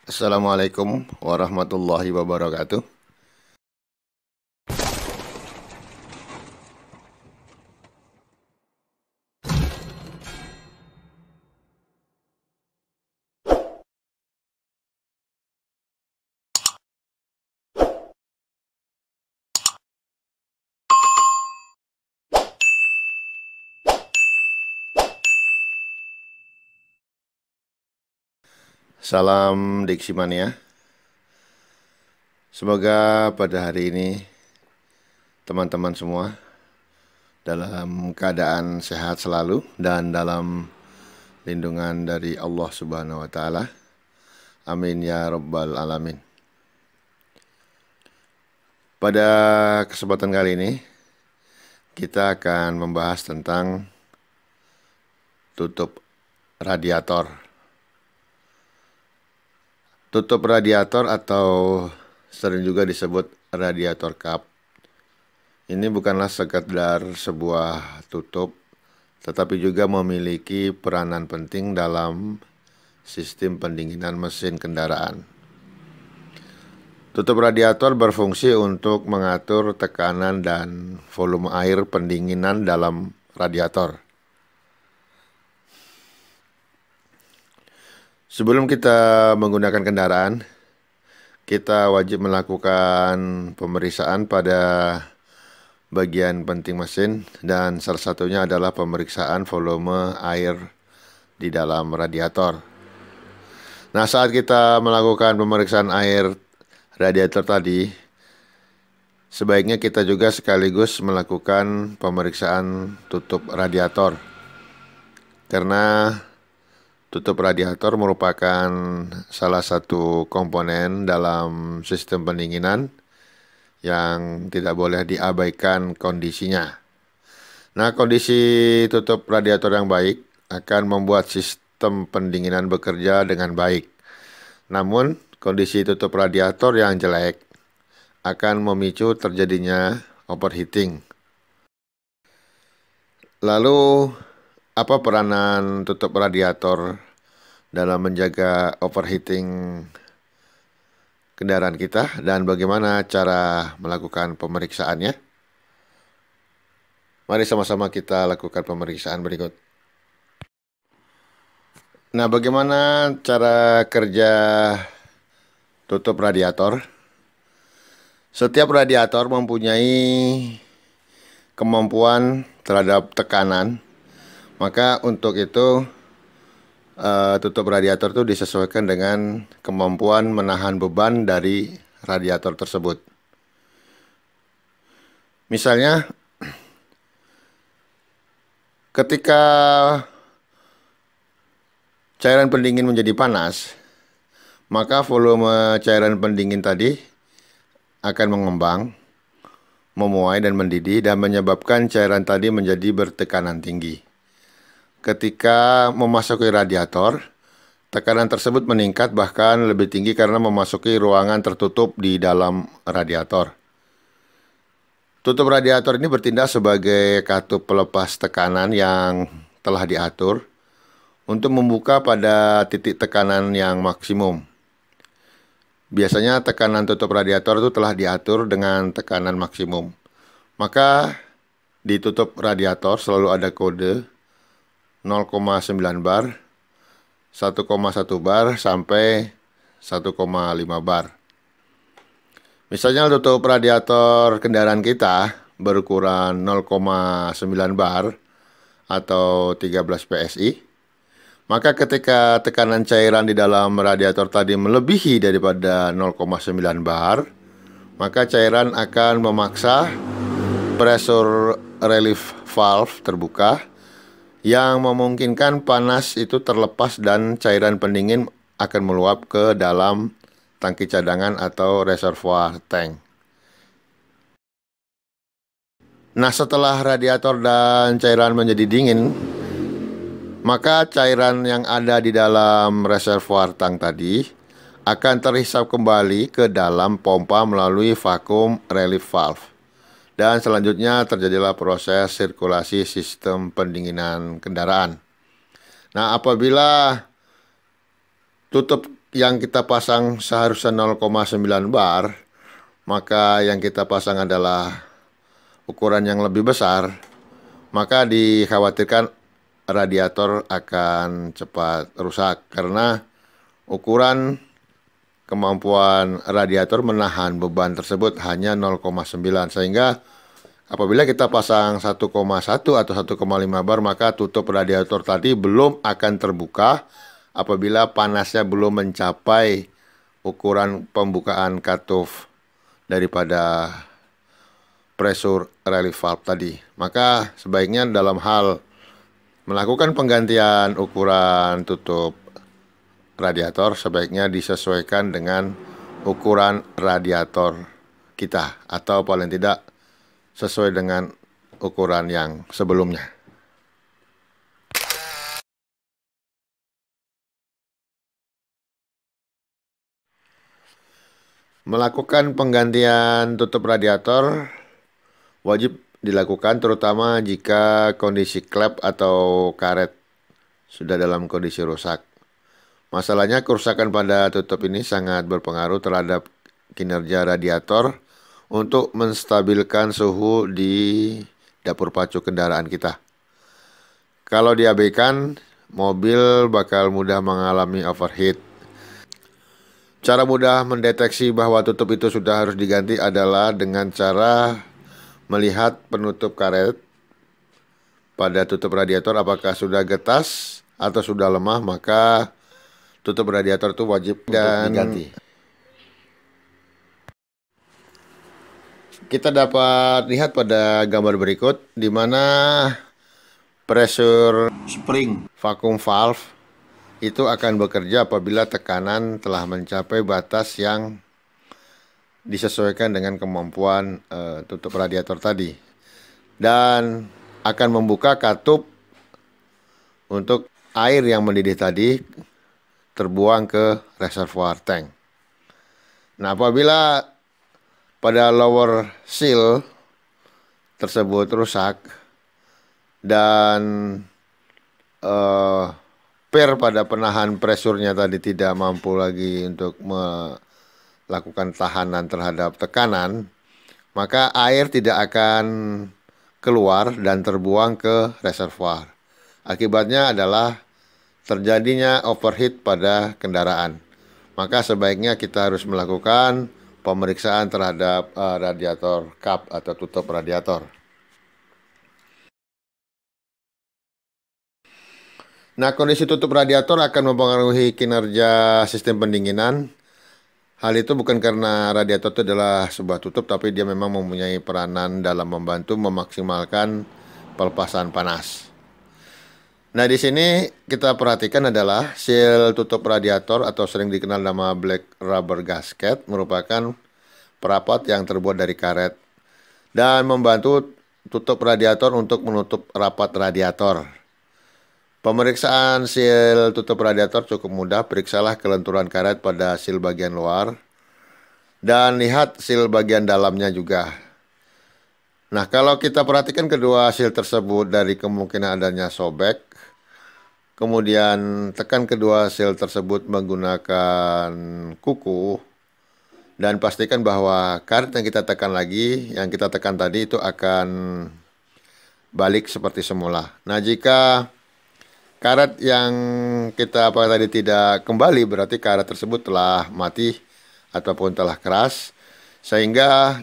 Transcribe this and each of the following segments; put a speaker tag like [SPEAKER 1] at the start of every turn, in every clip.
[SPEAKER 1] Assalamualaikum warahmatullahi wabarakatuh. Salam Diksi Mania. Semoga pada hari ini teman-teman semua dalam keadaan sehat selalu dan dalam lindungan dari Allah Subhanahu wa Ta'ala. Amin ya Rabbal Alamin. Pada kesempatan kali ini kita akan membahas tentang tutup radiator. Tutup radiator atau sering juga disebut radiator kap. Ini bukanlah sekedar sebuah tutup, tetapi juga memiliki peranan penting dalam sistem pendinginan mesin kendaraan. Tutup radiator berfungsi untuk mengatur tekanan dan volume air pendinginan dalam radiator. Sebelum kita menggunakan kendaraan, kita wajib melakukan pemeriksaan pada bagian penting mesin, dan salah satunya adalah pemeriksaan volume air di dalam radiator. Nah, saat kita melakukan pemeriksaan air radiator tadi, sebaiknya kita juga sekaligus melakukan pemeriksaan tutup radiator, karena tutup radiator merupakan salah satu komponen dalam sistem pendinginan yang tidak boleh diabaikan kondisinya. Nah, kondisi tutup radiator yang baik akan membuat sistem pendinginan bekerja dengan baik. Namun, kondisi tutup radiator yang jelek akan memicu terjadinya overheating. Lalu, apa peranan tutup radiator dalam menjaga overheating kendaraan kita, dan bagaimana cara melakukan pemeriksaannya? Mari sama-sama kita lakukan pemeriksaan berikut. Nah, bagaimana cara kerja tutup radiator? Setiap radiator mempunyai kemampuan terhadap tekanan. Maka untuk itu tutup radiator itu disesuaikan dengan kemampuan menahan beban dari radiator tersebut. Misalnya, ketika cairan pendingin menjadi panas, maka volume cairan pendingin tadi akan mengembang, memuai dan mendidih, dan menyebabkan cairan tadi menjadi bertekanan tinggi. Ketika memasuki radiator, tekanan tersebut meningkat bahkan lebih tinggi karena memasuki ruangan tertutup di dalam radiator. Tutup radiator ini bertindak sebagai katup pelepas tekanan yang telah diatur untuk membuka pada titik tekanan yang maksimum. Biasanya tekanan tutup radiator itu telah diatur dengan tekanan maksimum. Maka di tutup radiator selalu ada kode 0,9 bar, 1,1 bar, sampai 1,5 bar. Misalnya tutup radiator kendaraan kita berukuran 0,9 bar atau 13 PSI, maka ketika tekanan cairan di dalam radiator tadi melebihi daripada 0,9 bar, maka cairan akan memaksa pressure relief valve terbuka yang memungkinkan panas itu terlepas dan cairan pendingin akan meluap ke dalam tangki cadangan atau reservoir tank. Nah, setelah radiator dan cairan menjadi dingin, maka cairan yang ada di dalam reservoir tank tadi akan terhisap kembali ke dalam pompa melalui vacuum relief valve. Dan selanjutnya terjadilah proses sirkulasi sistem pendinginan kendaraan. Nah, apabila tutup yang kita pasang seharusnya 0,9 bar, maka yang kita pasang adalah ukuran yang lebih besar, maka dikhawatirkan radiator akan cepat rusak karena ukuran kemampuan radiator menahan beban tersebut hanya 0,9, sehingga apabila kita pasang 1,1 atau 1,5 bar, maka tutup radiator tadi belum akan terbuka apabila panasnya belum mencapai ukuran pembukaan cutoff daripada pressure relief valve tadi. Maka sebaiknya dalam hal melakukan penggantian ukuran tutup radiator, sebaiknya disesuaikan dengan ukuran radiator kita, atau paling tidak sesuai dengan ukuran yang sebelumnya. Melakukan penggantian tutup radiator wajib dilakukan terutama jika kondisi klep atau karet sudah dalam kondisi rusak. Masalahnya kerusakan pada tutup ini sangat berpengaruh terhadap kinerja radiator untuk menstabilkan suhu di dapur pacu kendaraan kita. Kalau diabaikan, mobil bakal mudah mengalami overheat. Cara mudah mendeteksi bahwa tutup itu sudah harus diganti adalah dengan cara melihat penutup karet pada tutup radiator apakah sudah getas atau sudah lemah, maka tutup radiator itu wajib dan diganti. Kita dapat lihat pada gambar berikut di mana pressure spring vacuum valve itu akan bekerja apabila tekanan telah mencapai batas yang disesuaikan dengan kemampuan tutup radiator tadi, dan akan membuka katup untuk air yang mendidih tadi terbuang ke reservoir tank. Nah, apabila pada lower seal tersebut rusak dan pair pada penahan presurnya tadi tidak mampu lagi untuk melakukan tahanan terhadap tekanan, maka air tidak akan keluar dan terbuang ke reservoir. Akibatnya adalah terjadinya overheat pada kendaraan. Maka sebaiknya kita harus melakukan pemeriksaan terhadap radiator kap atau tutup radiator. Nah, kondisi tutup radiator akan mempengaruhi kinerja sistem pendinginan. Hal itu bukan karena radiator itu adalah sebuah tutup, tapi dia memang mempunyai peranan dalam membantu memaksimalkan pelepasan panas. Nah, di sini kita perhatikan adalah seal tutup radiator atau sering dikenal nama black rubber gasket, merupakan perapat yang terbuat dari karet dan membantu tutup radiator untuk menutup rapat radiator. Pemeriksaan seal tutup radiator cukup mudah. Periksalah kelenturan karet pada seal bagian luar dan lihat seal bagian dalamnya juga. Nah, kalau kita perhatikan kedua seal tersebut dari kemungkinan adanya sobek, kemudian tekan kedua seal tersebut menggunakan kuku dan pastikan bahwa karet yang kita tekan lagi, yang kita tekan tadi itu akan balik seperti semula. Nah, jika karet yang kita pakai tadi tidak kembali, berarti karet tersebut telah mati ataupun telah keras, sehingga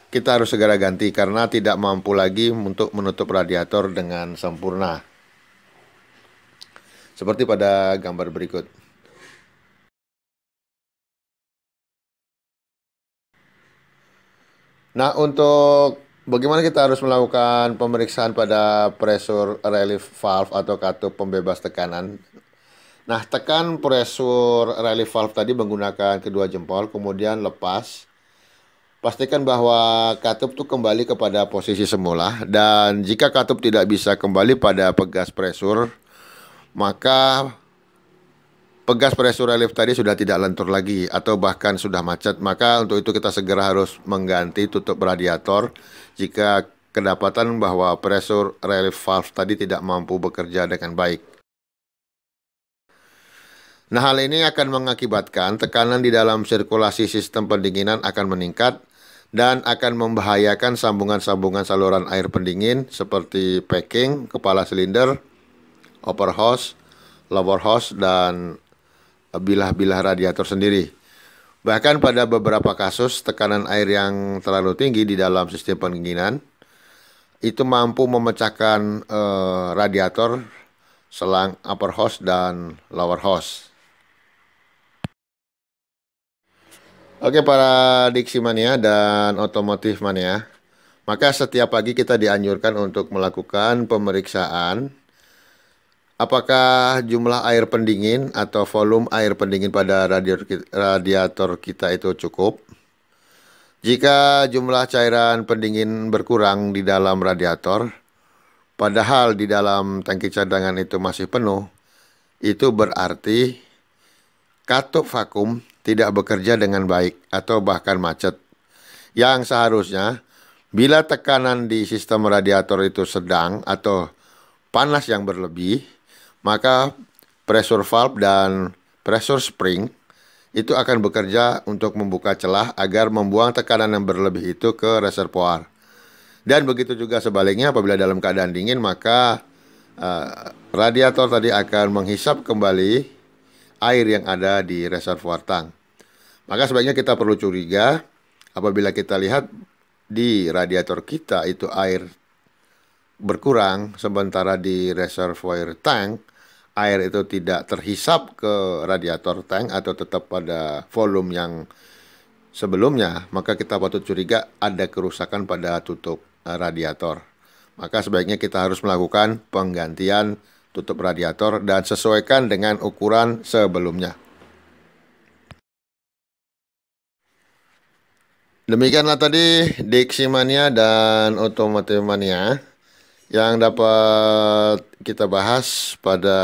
[SPEAKER 1] kita harus segera ganti karena tidak mampu lagi untuk menutup radiator dengan sempurna. Seperti pada gambar berikut. Nah, untuk bagaimana kita harus melakukan pemeriksaan pada pressure relief valve atau katup pembebas tekanan. Nah, tekan pressure relief valve tadi menggunakan kedua jempol, kemudian lepas. Pastikan bahwa katup itu kembali kepada posisi semula, dan jika katup tidak bisa kembali pada pegas pressure, maka pegas pressure relief tadi sudah tidak lentur lagi atau bahkan sudah macet. Maka untuk itu kita segera harus mengganti tutup radiator jika kedapatan bahwa pressure relief valve tadi tidak mampu bekerja dengan baik. Nah, hal ini akan mengakibatkan tekanan di dalam sirkulasi sistem pendinginan akan meningkat dan akan membahayakan sambungan-sambungan saluran air pendingin seperti packing, kepala silinder, upper hose, lower hose, dan bilah-bilah radiator sendiri. Bahkan pada beberapa kasus, tekanan air yang terlalu tinggi di dalam sistem pendinginan itu mampu memecahkan radiator, selang upper hose, dan lower hose. Oke, para diksi mania dan otomotif mania, maka setiap pagi kita dianjurkan untuk melakukan pemeriksaan apakah jumlah air pendingin atau volume air pendingin pada radiator kita itu cukup. Jika jumlah cairan pendingin berkurang di dalam radiator, padahal di dalam tangki cadangan itu masih penuh, itu berarti katup vakum tidak bekerja dengan baik atau bahkan macet. Yang seharusnya bila tekanan di sistem radiator itu sedang atau panas yang berlebih, maka pressure valve dan pressure spring itu akan bekerja untuk membuka celah agar membuang tekanan yang berlebih itu ke reservoir. Dan begitu juga sebaliknya, apabila dalam keadaan dingin, maka radiator tadi akan menghisap kembali air yang ada di reservoir tang. Maka sebaiknya kita perlu curiga apabila kita lihat di radiator kita itu air berkurang, sementara di reservoir tank air itu tidak terhisap ke radiator tank atau tetap pada volume yang sebelumnya, maka kita patut curiga ada kerusakan pada tutup radiator. Maka sebaiknya kita harus melakukan penggantian tutup radiator dan sesuaikan dengan ukuran sebelumnya. Demikianlah tadi diksi mania dan otomotif mania yang dapat kita bahas pada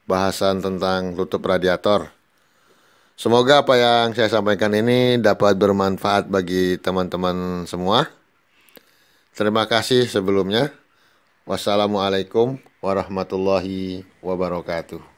[SPEAKER 1] bahasan tentang tutup radiator. Semoga apa yang saya sampaikan ini dapat bermanfaat bagi teman-teman semua. Terima kasih sebelumnya. Wassalamualaikum warahmatullahi wabarakatuh.